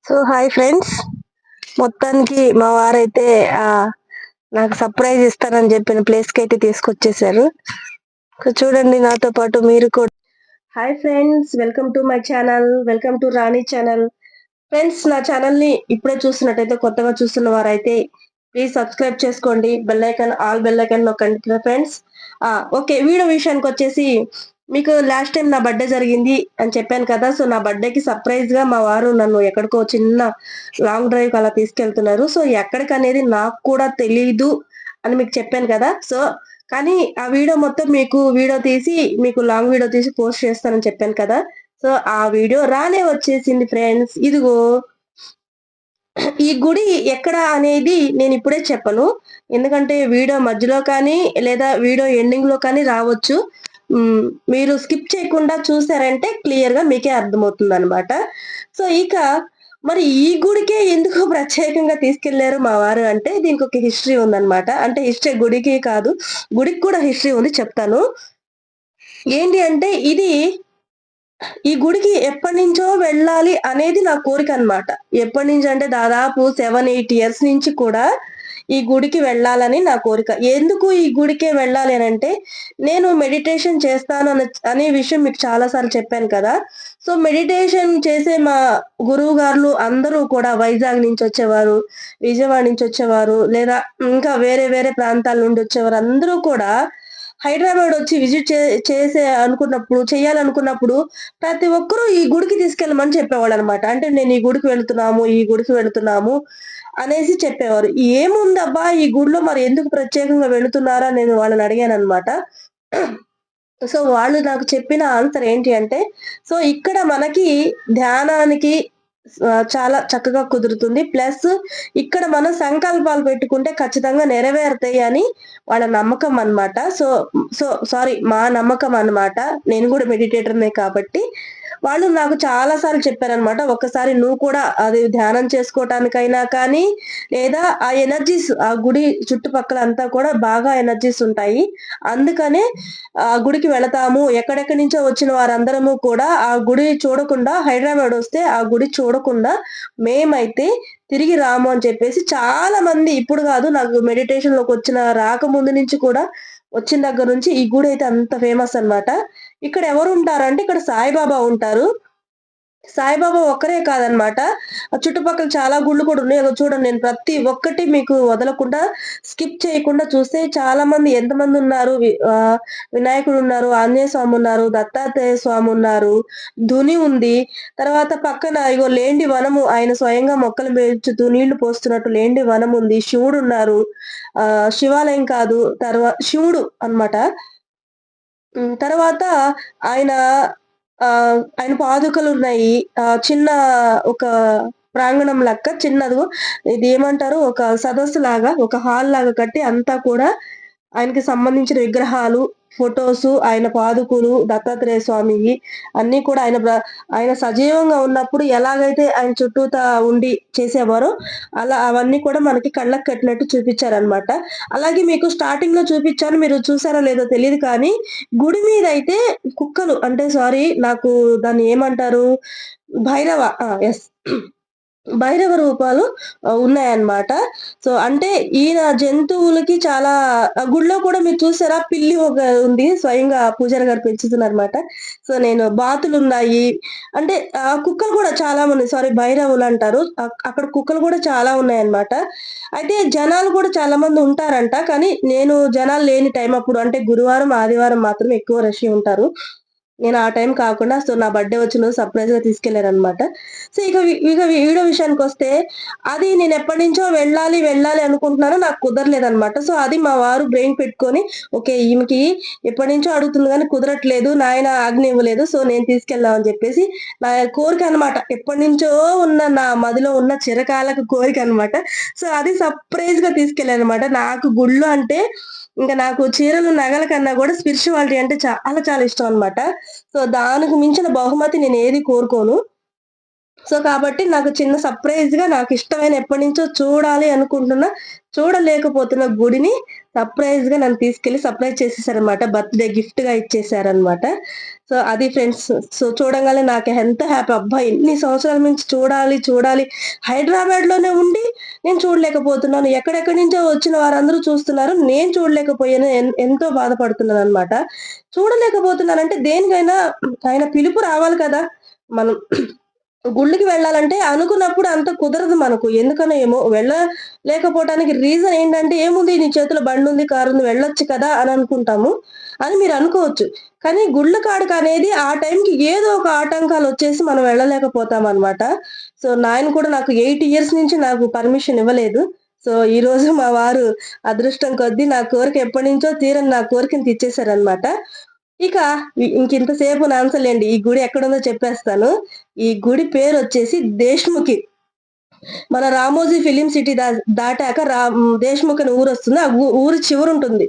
So hi friends. మొత్తానికి మా వారైతే నాకు సర్ప్రైజ్ ఇస్తానని చెప్పిన ప్లేస్కి అయితే తీసుకొచ్చేసారు. చూడండి నాతో పాటు మీరు కూడా. Hi friends, welcome to my channel, welcome to Rani channel. Friends, నా ఛానల్ ని ఇప్పుడే చూస్తున్నట్టయితే, కొత్తగా చూస్తున్న వారైతే ప్లీజ్ సబ్స్క్రైబ్ చేసుకోండి, బెల్ ఐకాన్ నొక్కండి ఫ్రెండ్స్. ఓకే, వీడియో విషయానికి వచ్చేసి, మీకు లాస్ట్ టైం నా బర్త్డే జరిగింది అని చెప్పాను కదా. సో నా బర్త్డేకి సర్ప్రైజ్ గా మా వారు నన్ను ఎక్కడికో చిన్న లాంగ్ డ్రైవ్ అలా తీసుకెళ్తున్నారు. సో ఎక్కడికి అనేది నాకు కూడా తెలీదు అని మీకు చెప్పాను కదా. సో కానీ ఆ వీడియో మొత్తం వీడియో తీసి మీకు లాంగ్ వీడియో తీసి పోస్ట్ చేస్తానని చెప్పాను కదా. సో ఆ వీడియో రానే వచ్చేసింది ఫ్రెండ్స్. ఇదిగో ఈ గుడి ఎక్కడ అనేది నేను ఇప్పుడే చెప్పను, ఎందుకంటే వీడియో మధ్యలో కానీ లేదా వీడియో ఎండింగ్ లో కానీ రావచ్చు. మీరు స్కిప్ చేయకుండా చూసారంటే క్లియర్ గా మీకే అర్థమవుతుంది అనమాట. సో ఇక మరి ఈ గుడికే ఎందుకు ప్రత్యేకంగా తీసుకెళ్లారు మా వారు అంటే, దీనికి ఒక హిస్టరీ ఉందన్నమాట. అంటే హిస్టరీ గుడికి కాదు, గుడికి కూడా హిస్టరీ ఉంది, చెప్తాను. ఏంటి అంటే, ఈ గుడికి ఎప్పటి నుంచో వెళ్ళాలి అనేది నా కోరిక అన్నమాట. ఎప్పటి నుంచి అంటే దాదాపు 7-8 ఇయర్స్ నుంచి కూడా ఈ గుడికి వెళ్ళాలని నా కోరిక. ఎందుకు ఈ గుడికే వెళ్ళాలి అనంటే, నేను మెడిటేషన్ చేస్తాను అనే విషయం మీకు చాలా సార్లు చెప్పాను కదా. సో మెడిటేషన్ చేసే మా గురువు గారులు అందరూ కూడా వైజాగ్ నుంచి వచ్చేవారు, విజయవాడ నుంచి వచ్చేవారు, లేదా ఇంకా వేరే వేరే ప్రాంతాల నుండి వచ్చేవారు. అందరూ కూడా హైదరాబాద్ వచ్చి విజిట్ చేయాలనుకున్నప్పుడు ప్రతి ఒక్కరూ ఈ గుడికి తీసుకెళ్ళమని చెప్పేవాళ్ళు అనమాట. అంటే నేను ఈ గుడికి వెళుతున్నాము అనేసి చెప్పేవారు. ఏముందబ్బా ఈ గుడిలో, మరి ఎందుకు ప్రత్యేకంగా వెళుతున్నారా నేను వాళ్ళని అడిగాను అనమాట. సో వాళ్ళు నాకు చెప్పిన ఆన్సర్ ఏంటి అంటే, సో ఇక్కడ మనకి ధ్యానానికి చాలా చక్కగా కుదురుతుంది. ప్లస్ ఇక్కడ మనం సంకల్పాలు పెట్టుకుంటే ఖచ్చితంగా నెరవేరుతాయి అని వాళ్ళ నమ్మకం అన్నమాట. సో సో సారీ, మా నమ్మకం అన్నమాట. నేను కూడా మెడిటేటర్‌నే కాబట్టి వాళ్ళు నాకు చాలా సార్లు చెప్పారనమాట. ఒక్కసారి నువ్వు కూడా అది ధ్యానం చేసుకోవటానికైనా కానీ, లేదా ఆ ఎనర్జీస్ ఆ గుడి చుట్టుపక్కల అంతా కూడా బాగా ఎనర్జీస్ ఉంటాయి. అందుకనే ఆ గుడికి వెళతాము. ఎక్కడెక్కడి నుంచో వచ్చిన వారందరము కూడా ఆ గుడి చూడకుండా, హైదరాబాద్ వస్తే ఆ గుడి చూడకుండా మేమైతే తిరిగి రాము అని చెప్పేసి చాలా మంది, ఇప్పుడు కాదు, నాకు మెడిటేషన్‌లోకి రాకముందు నుంచి కూడా, వచ్చిన దగ్గర నుంచి ఈ గుడి అయితే అంత ఫేమస్ అన్నమాట. ఇక్కడ ఎవరు ఉంటారంటే, ఇక్కడ సాయిబాబా ఉంటారు. సాయిబాబా ఒక్కరే కాదనమాట. ఆ చుట్టుపక్కల చాలా గుళ్ళు కూడా ఉన్నాయి. అగో చూడండి, నేను ప్రతి ఒక్కటి మీకు వదలకుండా, స్కిప్ చేయకుండా చూస్తే చాలా మంది, ఎంతమందున్నారు, వినాయకుడున్నారు, ఆంజనేయ స్వామున్నారు, దత్తాత్రేయ స్వామున్నారు, ధుని ఉంది. తర్వాత పక్కన ఇగో లేండి వనము, ఆయన స్వయంగా మొక్కలు పెంచుతూ నీళ్లు పోస్తున్నట్టు లేండి వనముంది. శివుడున్నారు. శివాలయం కాదు, శివుడు అన్నమాట. తర్వాత ఆయన ఆయన పాదుకలున్నాయి. చిన్న ఒక ప్రాంగణం లెక్క చిన్నది, ఇది ఏమంటారు, ఒక సదస్సులాగా, ఒక హాల్ లాగా కట్టి అంతా కూడా ఆయనకి సంబంధించిన విగ్రహాలు, ఫోటోసు, ఆయన పాదుకులు, దత్తాత్రేయ స్వామియి అన్నీ కూడా ఆయన సజీవంగా ఉన్నప్పుడు ఎలాగైతే ఆయన చుట్టూతా ఉండి చేసేవారో అలా అవన్నీ కూడా మనకి కళ్ళకి కట్టినట్టు చూపించారనమాట. అలాగే మీకు స్టార్టింగ్ లో చూపించాను, మీరు చూసారో లేదో తెలియదు కానీ, గుడి మీద అయితే కుక్కలు, అంటే సారీ, నాకు దాన్ని ఏమంటారు, భైరవ, ఎస్, భైరవ రూపాలు ఉన్నాయన్నమాట. సో అంటే ఈయన జంతువులకి చాలా, గుడిలో కూడా మీరు చూసారా, పిల్లి ఒక ఉంది, స్వయంగా పూజారి గారు పెంచుతున్నారన్నమాట. సో నేను బాతులున్నాయి. అంటే కుక్కలు కూడా చాలా మంది, సారీ భైరవులు అంటారు, అక్కడ కుక్కలు కూడా చాలా ఉన్నాయన్నమాట. అయితే జనాలు కూడా చాలా మంది ఉంటారంట, కానీ నేను జనాలు లేని టైం అప్పుడు, అంటే గురువారం, ఆదివారం మాత్రం ఎక్కువ రష్ ఉంటారు. నేను ఆ టైం కాకుండా, సో నా బర్త్‌డే వచ్చిన రోజు సర్ప్రైజ్‌గా తీసుకెళ్లారనమాట. సో ఇక వీడియో విషయానికొస్తే, అది నేను ఎప్పటినుంచో వెళ్ళాలి అనుకుంటున్నాను. నాకు కుదరలేదనమాట. సో అది మా వారు బ్రెయిన్ పెట్టుకొని, ఓకే ఈమెకి ఎప్పటినుంచో అడుగుతుంది గానీ కుదరట్లేదు, నాయన ఆజ్ఞ ఇవ్వలేదు, సో నేను తీసుకెళ్దాం అని చెప్పేసి నా కోరిక అనమాట. ఎప్పటినుంచో ఉన్న నా మదిలో ఉన్న చిరకాలపు కోరిక అనమాట. సో అది సర్ప్రైజ్‌గా తీసుకెళ్ళాననమాట. నాకు గుళ్ళు అంటే, ఇంకా నాకు చీరలు, నగల కన్నా కూడా స్పిరిచువాలిటీ అంటే చాలా చాలా ఇష్టం అన్నమాట. సో దానికి మించిన బహుమతి నేను ఏది కోరుకోను. సో, కాబట్టి నాకు చిన్న సర్ప్రైజ్‌గా నాకిష్టమైన ఎప్పటినుంచో చూడాలి అనుకుంటున్నా, చూడలేకపోతున్న గుడిని సర్ప్రైజ్‌గా నన్ను తీసుకెళ్ళి సర్ప్రైజ్ చేసేసారనమాట. బర్త్‌డే గిఫ్ట్‌గా ఇచ్చేసారనమాట. సో, అది ఫ్రెండ్స్. సో, చూడంగానే నాకు ఎంత హ్యాపీ అబ్బా! ఇన్ని సంవత్సరాల నుంచి చూడాలి, చూడాలి హైదరాబాద్‌లోనే ఉండి నేను చూడలేకపోతున్నాను. ఎక్కడెక్కడి నుంచో వచ్చిన వారందరూ చూస్తున్నారు. నేను చూడలేకపోయాను. ఎంతో బాధపడుతున్నాననమాట. చూడలేకపోతున్నానంటే దేనికైనా ఆయన పిలుపు రావాలి కదా! మనం గుళ్ళకి వెళ్ళాలంటే అనుకున్నప్పుడు అంత కుదరదు మనకు. ఎందుకనో ఏమో వెళ్ళలేకపోవటానికి రీజన్ ఏంటంటే, "ఏముంది నీ చేతిలో బండుంది, కారుంది వెళ్ళొచ్చు కదా!" అని అనుకుంటాము. అని మీరనుకోవచ్చు. కానీ గుళ్ళ కాడికనేది ఆ టైంకి ఏదో ఒక ఆటంకాలొచ్చేసి మనం వెళ్ళలేకపోతామనమాట. సో, నాయన కూడా నాకు 8 ఇయర్స్ నుంచి నాకు పర్మిషన్ ఇవ్వలేదు. సో, ఈరోజు మా వారు అదృష్టం కొద్దీ నా కోరిక ఎప్పటినుంచో తీరని నా కోరికను తీర్చేశారనమాట. ఇక ఇంకింతసేపు నాన్సలేండి. ఈ గుడి ఎక్కడుందో చెప్పేస్తాను. ఈ గుడి పేరొచ్చేసి దేశ్ముఖి. మన రామోజీ ఫిల్మ్ సిటీ దాటాక దేశ్ముఖ్ అని ఊరొస్తుంది. ఆ ఊరు చివరుంటుంది.